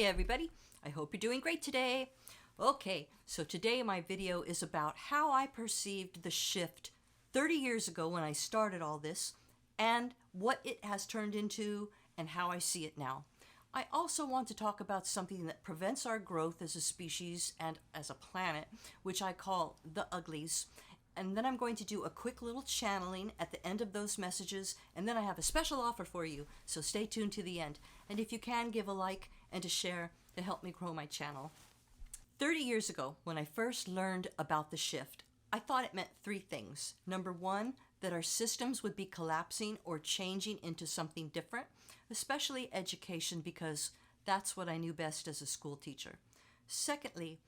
everybody, I hope you're doing great today. Okay, so today my video is about how I perceived the shift 30 years ago when I started all this and what it has turned into and how I see it now. I also want to talk about something that prevents our growth as a species and as a planet, which I call the uglies. And then I'm going to do a quick little channeling at the end of those messages, and then I have a special offer for you, so stay tuned to the end. And if you can, give a like and a share to help me grow my channel. 30 years ago, when I first learned about the shift, I thought it meant three things. Number one, that our systems would be collapsing or changing into something different, especially education, because that's what I knew best as a school teacher. Secondly,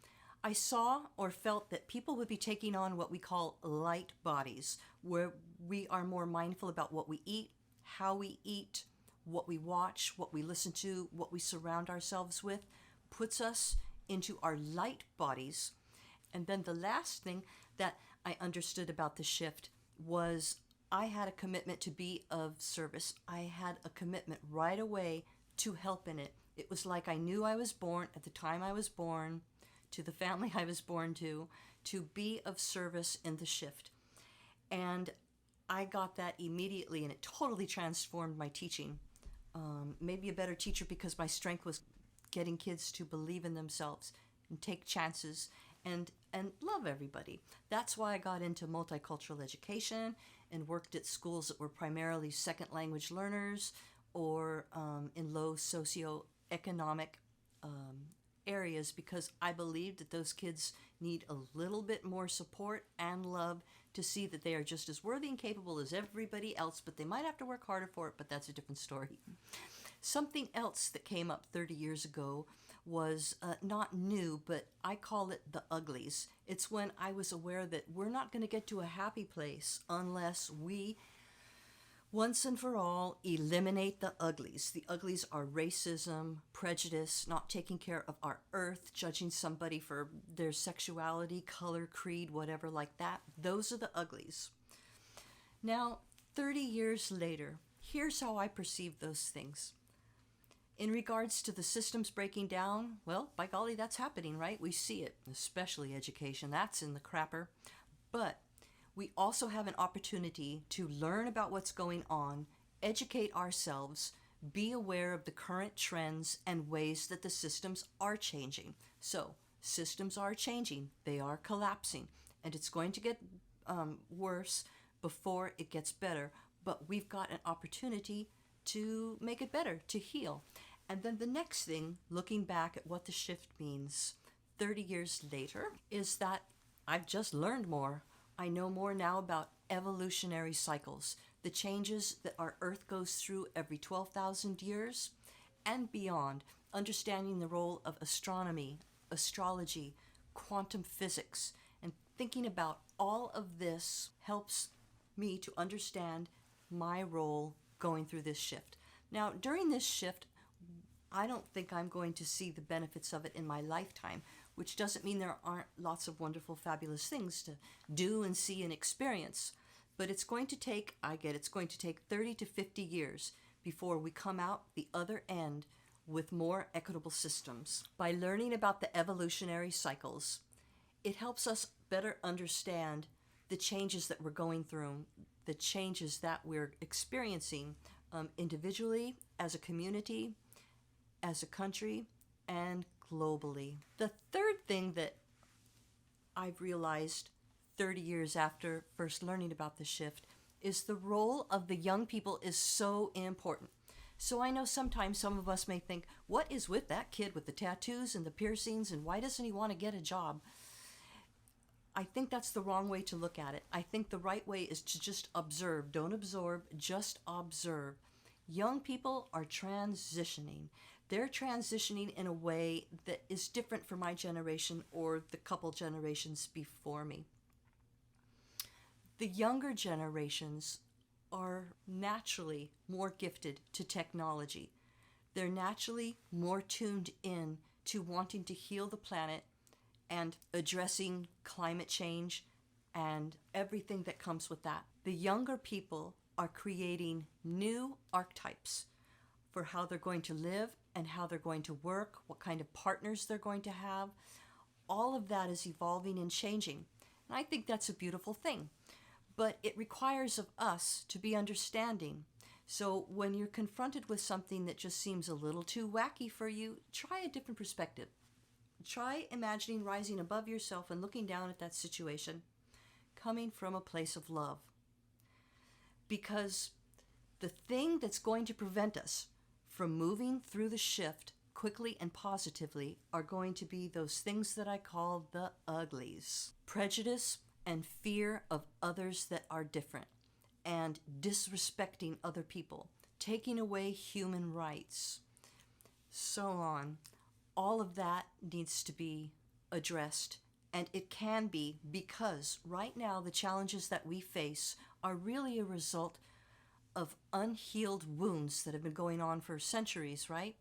I saw or felt that people would be taking on what we call light bodies, where we are more mindful about what we eat, how we eat, what we watch, what we listen to, what we surround ourselves with, puts us into our light bodies. And then the last thing that I understood about the shift was I had a commitment to be of service. I had a commitment right away to help in it. It was like I knew I was born at the time I was born, to the family I was born to be of service in the shift. And I got that immediately, and it totally transformed my teaching. Maybe a better teacher because my strength was getting kids to believe in themselves and take chances and love everybody. That's why I got into multicultural education and worked at schools that were primarily second language learners or in low socioeconomic areas, because I believed that those kids need a little bit more support and love to see that they are just as worthy and capable as everybody else, but they might have to work harder for it, but that's a different story. Something else that came up 30 years ago was not new, but I call it the uglies. It's when I was aware that we're not going to get to a happy place unless we once and for all eliminate the uglies. The uglies are racism, prejudice, not taking care of our earth, judging somebody for their sexuality, color, creed, whatever like that. Those are the uglies. Now, 30 years later, here's how I perceive those things. In regards to the systems breaking down, well, by golly, that's happening, right? We see it, especially education. That's in the crapper. But we also have an opportunity to learn about what's going on, educate ourselves, be aware of the current trends and ways that the systems are changing. So, systems are changing. They are collapsing. And it's going to get worse before it gets better. But we've got an opportunity to make it better, to heal. And then the next thing, looking back at what the shift means 30 years later, is that I've just learned more. I know more now about evolutionary cycles, the changes that our Earth goes through every 12,000 years and beyond, understanding the role of astronomy, astrology, quantum physics, and thinking about all of this helps me to understand my role going through this shift. Now, during this shift, I don't think I'm going to see the benefits of it in my lifetime, which doesn't mean there aren't lots of wonderful, fabulous things to do and see and experience. But it's going to take, it's going to take 30 to 50 years before we come out the other end with more equitable systems. By learning about the evolutionary cycles, it helps us better understand the changes that we're going through, the changes that we're experiencing individually, as a community, as a country, and globally. The third thing that I've realized 30 years after first learning about the shift is the role of the young people is so important. So I know sometimes some of us may think, what is with that kid with the tattoos and the piercings, and why doesn't he want to get a job? I think that's the wrong way to look at it. I think the right way is to just observe. Don't absorb, just observe. Young people are transitioning. They're transitioning in a way that is different from my generation or the couple generations before me. The younger generations are naturally more gifted to technology. They're naturally more tuned in to wanting to heal the planet and addressing climate change and everything that comes with that. The younger people are creating new archetypes for how they're going to live and how they're going to work, what kind of partners they're going to have. All of that is evolving and changing. And I think that's a beautiful thing. But it requires of us to be understanding. So when you're confronted with something that just seems a little too wacky for you, try a different perspective. Try imagining rising above yourself and looking down at that situation, coming from a place of love. Because the thing that's going to prevent us from moving through the shift quickly and positively are going to be those things that I call the uglies. Prejudice and fear of others that are different, and disrespecting other people, taking away human rights, so on. All of that needs to be addressed, and it can be, because right now the challenges that we face are really a result of unhealed wounds that have been going on for centuries, right?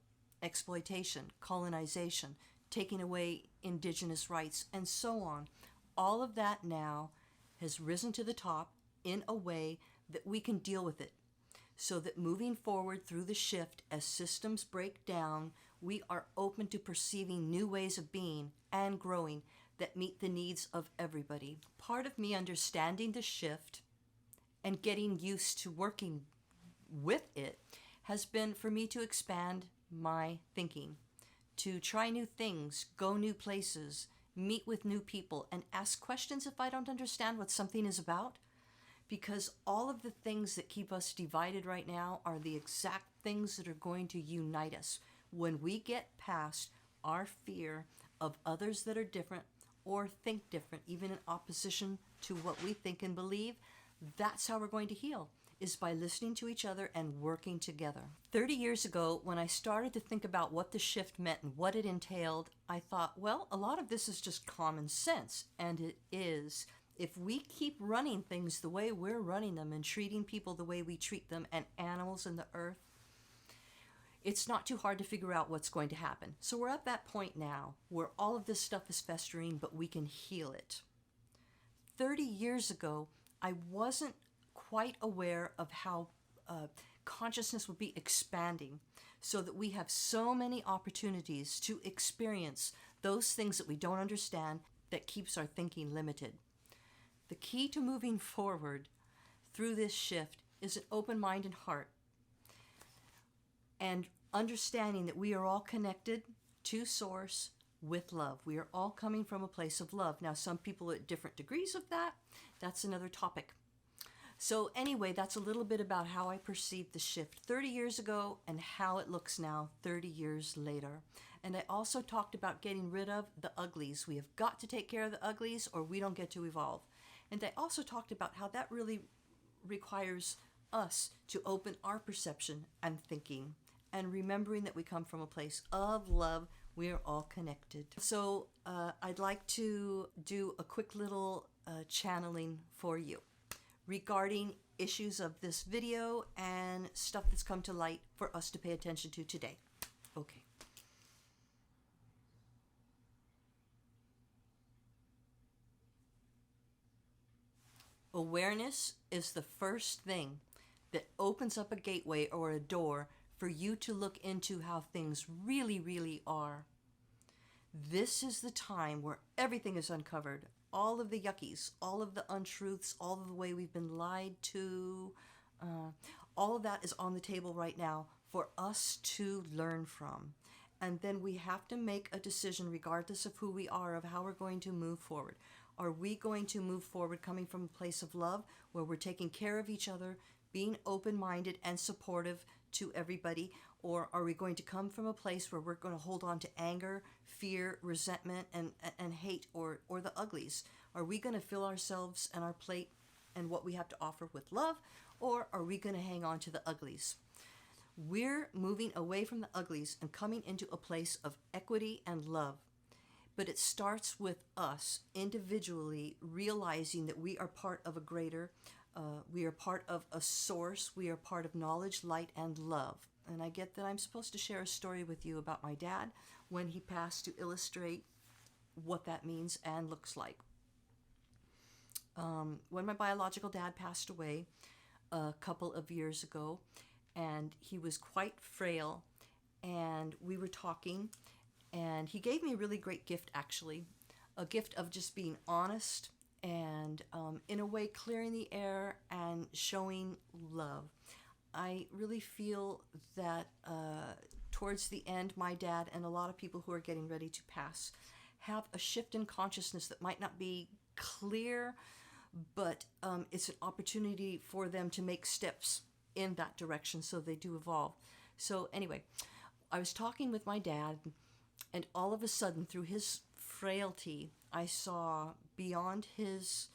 Exploitation, colonization, taking away indigenous rights, and so on. All of that now has risen to the top in a way that we can deal with it, so that moving forward through the shift as systems break down, we are open to perceiving new ways of being and growing that meet the needs of everybody. Part of me understanding the shift and getting used to working with it has been for me to expand my thinking, to try new things, go new places, meet with new people, and ask questions if I don't understand what something is about. Because all of the things that keep us divided right now are the exact things that are going to unite us. When we get past our fear of others that are different or think different, even in opposition to what we think and believe, that's how we're going to heal, is by listening to each other and working together. 30 years ago, when I started to think about what the shift meant and what it entailed, I thought, well, a lot of this is just common sense, and it is. If we keep running things the way we're running them and treating people the way we treat them and animals in the earth, it's not too hard to figure out what's going to happen. So we're at that point now where all of this stuff is festering, but we can heal it. 30 years ago, I wasn't quite aware of how consciousness would be expanding, so that we have so many opportunities to experience those things that we don't understand that keeps our thinking limited. The key to moving forward through this shift is an open mind and heart, and understanding that we are all connected to Source with love. We are all coming from a place of love. Now, some people at different degrees of that, that's another topic. So anyway, that's a little bit about how I perceived the shift 30 years ago and how it looks now 30 years later. And I also talked about getting rid of the uglies. We have got to take care of the uglies or we don't get to evolve. And I also talked about how that really requires us to open our perception and thinking, and remembering that we come from a place of love. We are all connected. So I'd like to do a quick little channeling for you regarding issues of this video and stuff that's come to light for us to pay attention to today. Okay. Awareness is the first thing that opens up a gateway or a door for you to look into how things really, really are. This is the time where everything is uncovered. All of the yuckies, all of the untruths, all of the way we've been lied to, all of that is on the table right now for us to learn from. And then we have to make a decision, regardless of who we are, of how we're going to move forward. Are we going to move forward coming from a place of love, where we're taking care of each other, being open-minded and supportive to everybody? Or are we going to come from a place where we're going to hold on to anger, fear, resentment, and hate, or the uglies? Are we going to fill ourselves and our plate and what we have to offer with love, or are we going to hang on to the uglies? We're moving away from the uglies and coming into a place of equity and love. But it starts with us individually realizing that we are part of a greater, we are part of a source, we are part of knowledge, light, and love. And I get that I'm supposed to share a story with you about my dad when he passed, to illustrate what that means and looks like. When my biological dad passed away a couple of years ago, and he was quite frail, and we were talking, and he gave me a really great gift, actually, a gift of just being honest and in a way clearing the air and showing love. I really feel that towards the end, my dad and a lot of people who are getting ready to pass have a shift in consciousness that might not be clear, but it's an opportunity for them to make steps in that direction so they do evolve. So anyway, I was talking with my dad, and all of a sudden, through his frailty, I saw beyond his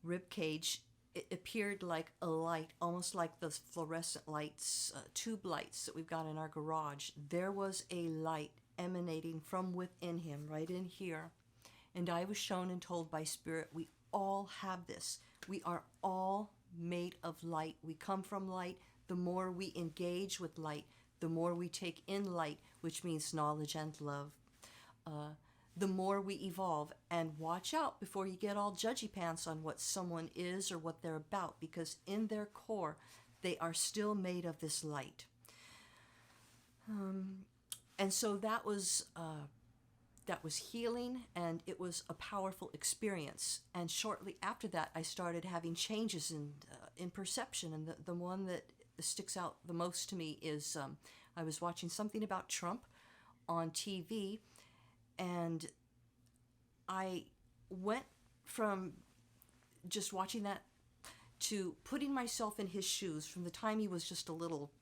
rib cage, it appeared like a light, almost like the fluorescent lights, tube lights that we've got in our garage. There was a light emanating from within him, right in here. And I was shown and told by Spirit, we all have this. We are all made of light. We come from light. The more we engage with light, the more we take in light, which means knowledge and love. The more we evolve. And watch out before you get all judgy pants on what someone is or what they're about, because in their core, they are still made of this light. And so that was healing, and it was a powerful experience. And shortly after that, I started having changes in perception. And the one that sticks out the most to me is I was watching something about Trump on TV, and I went from just watching that to putting myself in his shoes from the time he was just a little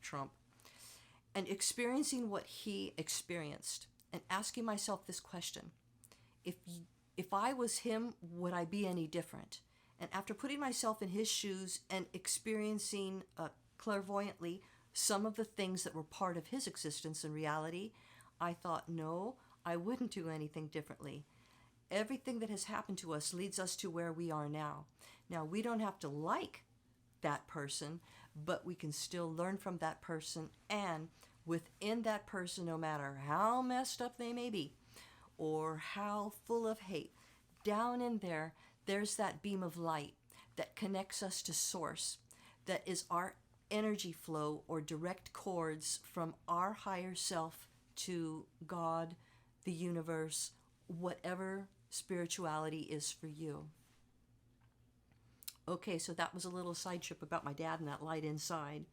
Trump, and experiencing what he experienced, and asking myself this question: if I was him, would I be any different? And after putting myself in his shoes and experiencing clairvoyantly some of the things that were part of his existence and reality, I thought, no, I wouldn't do anything differently. Everything that has happened to us leads us to where we are now. Now, we don't have to like that person, but we can still learn from that person, and within that person, no matter how messed up they may be or how full of hate, down in there, there's that beam of light that connects us to source, that is our energy flow or direct cords from our higher self to God, the universe, whatever spirituality is for you. Okay, so that was a little side trip about my dad and that light inside,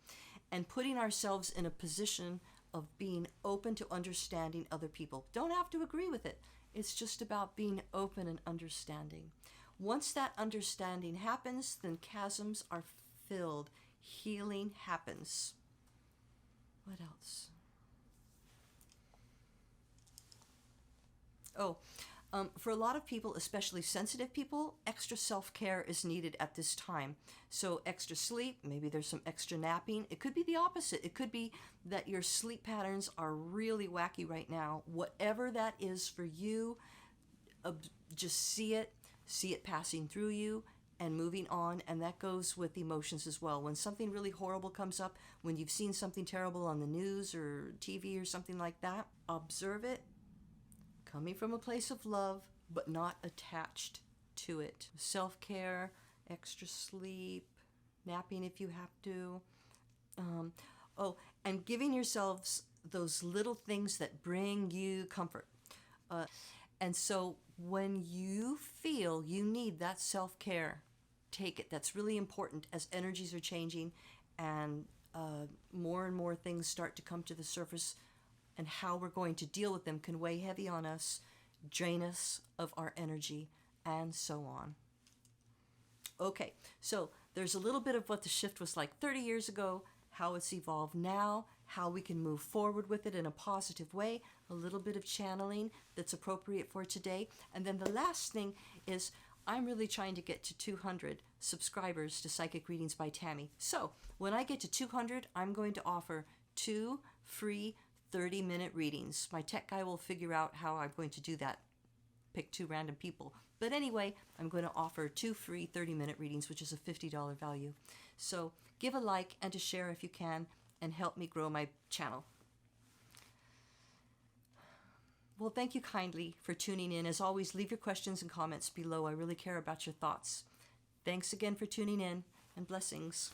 and putting ourselves in a position of being open to understanding other people. Don't have to agree with it. It's just about being open and understanding. Once that understanding happens, then chasms are filled. Healing happens. What else? For a lot of people, especially sensitive people, extra self-care is needed at this time. So extra sleep, maybe there's some extra napping. It could be the opposite. It could be that your sleep patterns are really wacky right now. Whatever that is for you, just see it passing through you and moving on. And that goes with emotions as well. When something really horrible comes up, when you've seen something terrible on the news or TV or something like that, observe it, coming from a place of love, but not attached to it. Self-care, extra sleep, napping if you have to. And giving yourselves those little things that bring you comfort. And so when you feel you need that self-care, take it. That's really important as energies are changing and more and more things start to come to the surface, and how we're going to deal with them can weigh heavy on us, drain us of our energy, and so on. Okay, so there's a little bit of what the shift was like 30 years ago, how it's evolved now, how we can move forward with it in a positive way, a little bit of channeling that's appropriate for today. And then the last thing is I'm really trying to get to 200 subscribers to Psychic Readings by Tammy. So when I get to 200, I'm going to offer 2 free 30-minute readings. My tech guy will figure out how I'm going to do that. Pick 2 random people. But anyway, I'm going to offer 2 free 30-minute readings, which is a $50 value. So give a like and to share if you can, and help me grow my channel. Well, thank you kindly for tuning in. As always, leave your questions and comments below. I really care about your thoughts. Thanks again for tuning in, and blessings.